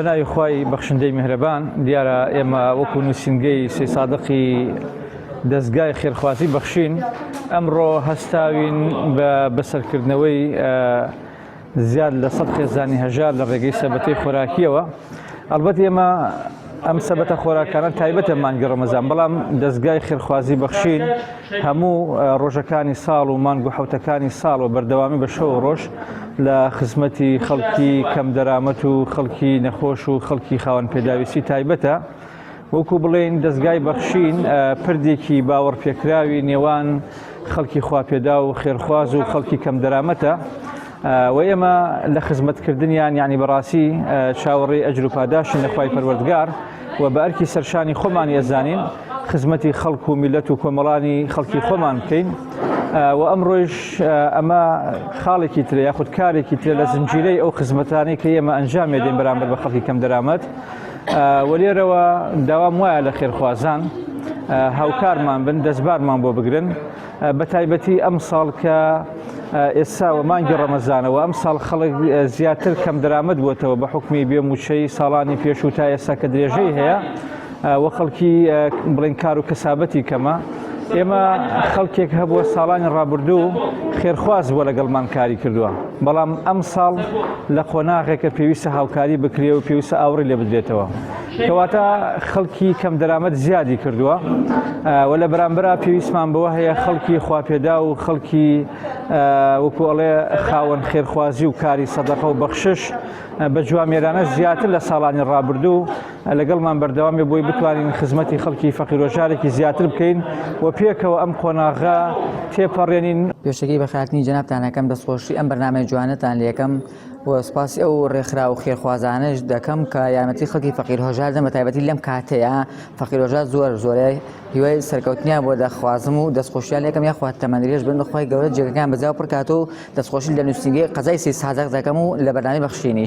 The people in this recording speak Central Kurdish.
بەناوی خوای بەخشندەی میهرەبان دیارە ئێمە وەکو نووسینگەی سێ سادقی دەستگای خێرخوازی بەخشین ئەمڕۆ هەستاوین بە بەسەرکردنەوەی زیاد لە 100 خێزانی هەژار لە ڕێگەی سەبەتەی خۆراکیەوە. ئەلبەت ئێمە ئەم سەبەتە خۆراکانە تایبەتە مانگی ڕەمەزان، بەڵام دەستگای خێرخوازی بەخشین هەموو ڕۆژەکانی ساڵ و مانگ و حوتەکانی ساڵ و بەردەوامی بە شەو ڕۆژ لە خزمەتی خەڵکی کەم دەرامەت و خەڵکی نەخۆش و خەڵکی خاوەن پێداویستی تایبەتە. وەکو بڵێن دەستگای بەخشین پردێکی باوەڕپێکراوی نێوان خەڵکی خواپێدا و خێرخواز و خەڵکی کەم دەرامەتە و ئێمە لە خزمەتکردنیان یعنی بەڕاستی چاوەڕێی ئەجر و پاداشی نەخوای پەروەردگار و بە ئەرکی سەرشانی خۆمانی ئەزانین خزمەتی خەڵک و میلەت و کۆمەڵانی خەڵکی خۆمان بکەین و ئەمڕۆیش ئەمە خاڵێکی ترە یاخود کارێکی ترە لە زنجیرەی ئەو خزمەتانەی کە ئێمە ئەنجام دێن بەرامبەر بە خەڵکی کەم دەرامەت. وەلێرەوە داوام وایە لە خێرخوازان هاوکارمان بن، دەستبارمان بۆ بگرن، بە تایبەتی ئەم ساڵ کە ئێستا و مانگی ڕەمەزانەوە ئەم ساڵ خەڵک زیاتر کەم دەرامەت بووەتەوە بە حکمی بێموچەی ساڵانی پێش و تا ئێستا کە درێژەی هەیە و خەڵکی بڵێن کار و کەسابەتی کەمە. ئێمە خەڵکێک هەبووە ساڵانی ڕابردوو خێرخواز بووە لەگەڵمان کاری کردووە، بەڵام ئەم ساڵ لە قۆناغێکە پێویستە هاوکاری بکرێ و پێویستە ئاوڕێ لێ بدرێتەوە، کەواتە خەڵکی کەم دەرامەت زیادی کردووە و لە بەرامبەرا پێویستمان بەوە هەیە خەڵکی خواپێدا و خەڵکی وەکو ئەڵێ خاوەن خێرخوازی و کاری سەدەقە و بەخشش بە جوامێرانە زیاتر لە ساڵانی ڕابردوو لەگەڵمان بەردەوامێ بۆی بتوانین خزمەتی خەڵکی فەقیرۆژارێکی زیاتر بکەین و پێکەوە ئەم قۆناغا تێپەڕێنین. پێشەکەی بە خاتنی جەنابتانەکەم دەستخۆشی ئەم بەرنامەی جوانتان لە یەکەم و سپاسی ئەو ڕێکخرا و خێرخوازانش دەکەم کە یارمەتی خەڵکی فەقیرهۆژار دەم بە تایبەتی لەم کاتەیە فەقیرهۆژار زۆرەی هیوای سەرکەوتنیان بۆ دەخوازم و دەستخۆشیان لەکەم یاخوات تەمەندریش بن بەخوای گەورە جێگەکان بەجاو پڕکات و دەستخۆشی لە نووسینگەی قەزای سێ سادەق دەکەم و لە بەرنامەی بەخشینیش.